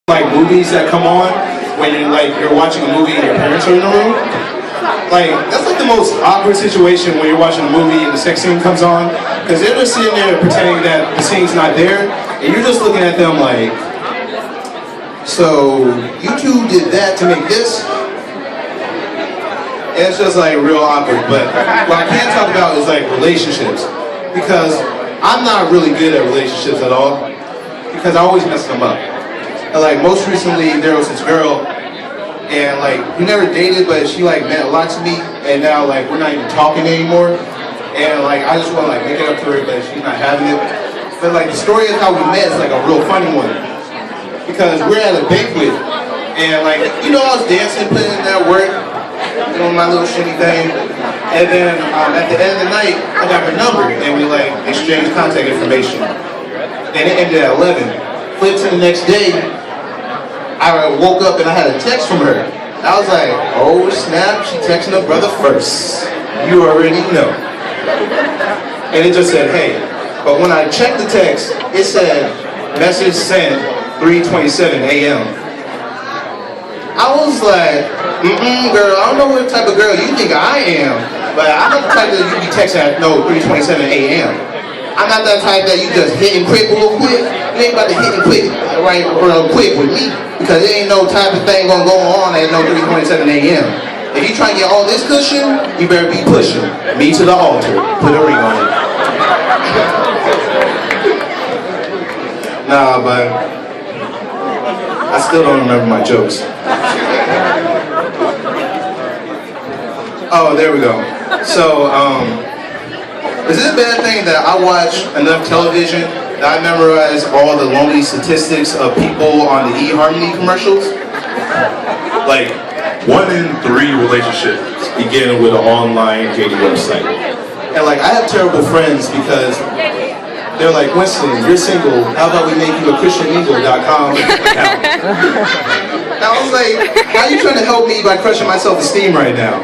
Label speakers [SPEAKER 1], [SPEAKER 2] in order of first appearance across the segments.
[SPEAKER 1] like movies that come on when you're watching a movie and your parents are in the room. Like that's like the most awkward situation when you're watching a movie and the sex scene comes on, because they're just sitting there pretending that the scene's not there, and you're just looking at them like, so you two did that to make this? And it's just like real awkward. But what I can't talk about is like relationships, because I'm not really good at relationships at all, because I always mess them up. And like most recently, there was this girl, and like we never dated, but she like meant a lot to me, and now like we're not even talking anymore. And like I just want to like make it up to her, but she's not having it. But like the story of how we met is like a real funny one, because we're at a banquet, and like I was dancing, putting in that work, doing my little shitty thing, and then at the end of the night, I got her number, and we like exchanged contact information. And it ended at 11. Flip to the next day, I woke up and I had a text from her. I was like, oh snap, she texting her brother first. You already know. And it just said, hey. But when I checked the text, it said, message sent 3:27 a.m. I was like, girl, I don't know what type of girl you think I am, but I'm not the type that you be texting at 3:27 a.m. I'm not that type that you just hit and quit real quick. You ain't about to hit and quit right real quick with me, because there ain't no type of thing gonna go on at 3:27 a.m. If you try to get all this cushion, you better be pushing me to the altar. Put a ring on it. Nah, but I still don't remember my jokes. Oh, there we go. So, is it a bad thing that I watch enough television that I memorize all the lonely statistics of people on the eHarmony commercials?
[SPEAKER 2] Like, 1 in 3 relationships begin with an online dating website.
[SPEAKER 1] And like, I have terrible friends because they're like, Winston, you're single, how about we make you a ChristianMingle.com account? And I was like, how are you trying to help me by crushing my self-esteem right now?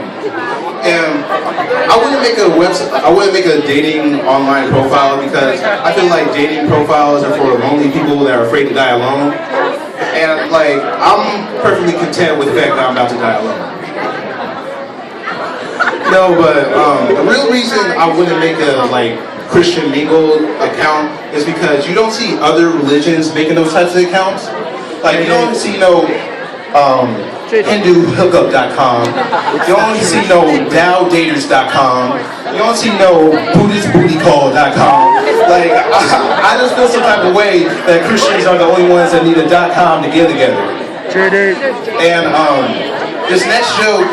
[SPEAKER 1] And I wouldn't make a dating online profile, because I feel like dating profiles are for lonely people that are afraid to die alone. And like, I'm perfectly content with the fact that I'm about to die alone. No, but the real reason I wouldn't make a like Christian Mingle account is because you don't see other religions making those types of accounts. Like you don't see HinduHookup.com. You don't see no DowDaters.com. You don't see no BuddhistBootyCall.com. Like, I just feel some type of way that Christians are the only ones that need a .com to get together. And this next joke,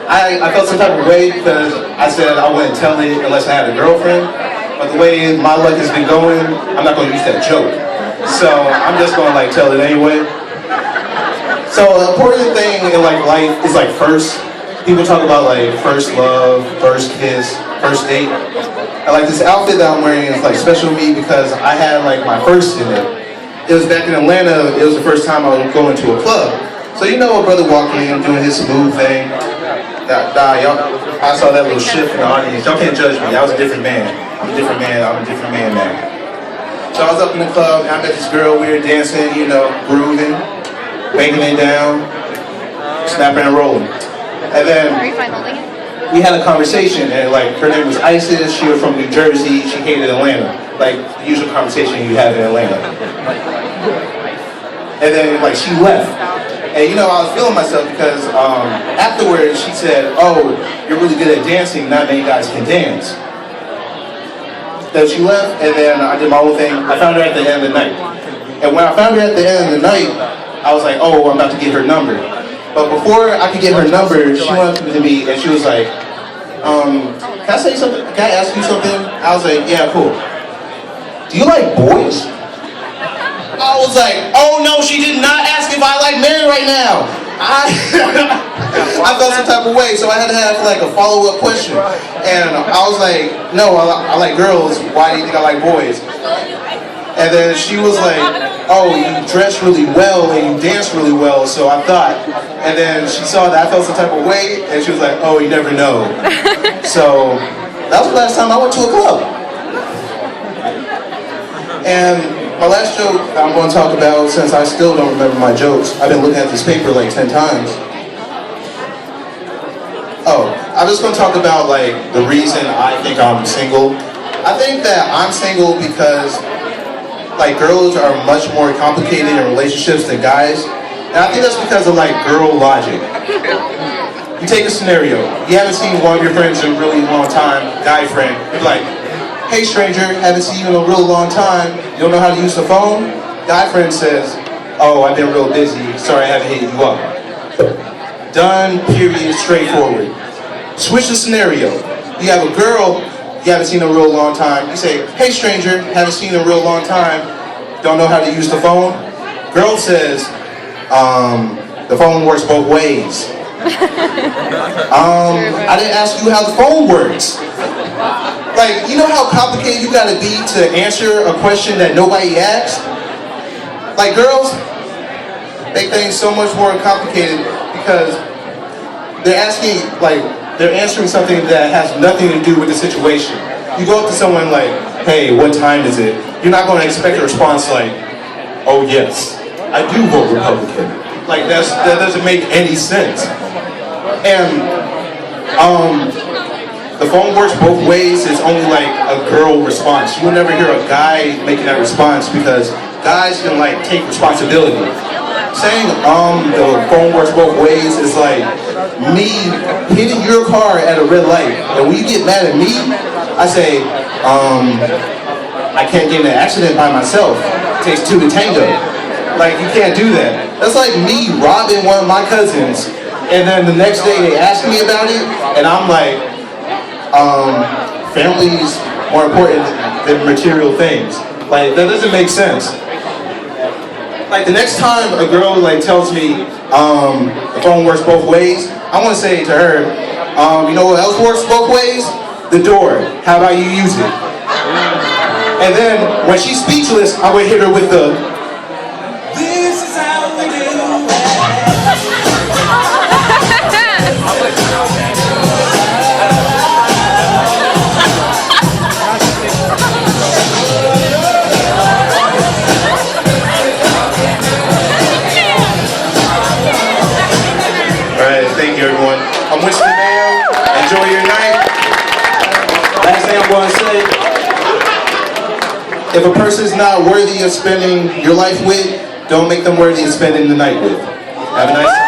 [SPEAKER 1] I felt some type of way because I said I wouldn't tell it unless I had a girlfriend. But the way my luck has been going, I'm not going to use that joke. So I'm just going to like tell it anyway. So the important thing in like life is like first. People talk about like first love, first kiss, first date. And like this outfit that I'm wearing is like special to me because I had like my first in it. It was back in Atlanta. It was the first time I was going to a club. So a brother walking in doing his smooth thing. Y'all, I saw that little shift in the audience. Y'all can't judge me. I was a different man. I'm a different man now. So I was up in the club and I met this girl. We were dancing, grooving, banging it down, snapping and rolling. And then we had a conversation, and like her name was Isis. She was from New Jersey. She hated Atlanta, like the usual conversation you have in Atlanta. And then like she left, and I was feeling myself because afterwards she said, "Oh, you're really good at dancing. Not many guys can dance." Then she left, and then I did my own thing. I found her at the end of the night, and when I found her at the end of the night, I was like, "Oh, I'm about to get her number." But before I could get her number, she went up to me and she was like, can I say something? Can I ask you something? I was like, yeah, cool. Do you like boys? I was like, oh no, she did not ask if I like men right now. I felt some type of way, so I had to have like a follow-up question. And I was like, no, I like girls. Why do you think I like boys? And then she was like, oh, you dress really well and you dance really well, so I thought. And then she saw that I felt some type of way, and she was like, oh, you never know. So that was the last time I went to a club. And My last joke I'm going to talk about, since I still don't remember my jokes, I've been looking at this paper like 10 times. Oh, I'm just going to talk about like the reason I think I'm single. I think that I'm single because like girls are much more complicated in relationships than guys. And I think that's because of like girl logic. You take a scenario, you haven't seen one of your friends in a really long time, guy friend, you're like, hey stranger, haven't seen you in a real long time, you don't know how to use the phone? Guy friend says, oh, I've been real busy, sorry I haven't hit you up. Done, period, straightforward. Switch the scenario. You have a girl you haven't seen in a real long time, you say, hey stranger, haven't seen you in a real long time, don't know how to use the phone? Girl says, the phone works both ways. I didn't ask you how the phone works. Like, you know how complicated you gotta be to answer a question that nobody asked? Like, girls make things so much more complicated because they're answering something that has nothing to do with the situation. You go up to someone like, hey, what time is it? You're not gonna expect a response like, oh yes, I do vote Republican. Like, that doesn't make any sense. And the phone works both ways. It's only like a girl response. You will never hear a guy making that response because guys can like take responsibility. Saying the phone works both ways is like me hitting your car at a red light, and when you get mad at me, I say I can't get in an accident by myself. It takes two to tango. Like, you can't do that. That's like me robbing one of my cousins, and then the next day they ask me about it, and I'm like, family's more important than material things. Like, that doesn't make sense. Like, the next time a girl like tells me the phone works both ways, I want to say to her, you know what else works both ways? The door. How about you use it? And then when she's speechless, I would hit her with the, this is how we do it. Alright, thank you everyone. I'm Winston Mayo. Enjoy your night. Last thing I'm going to say, if a person's not worthy of spending your life with, don't make them worthy of spending the night with. Have a nice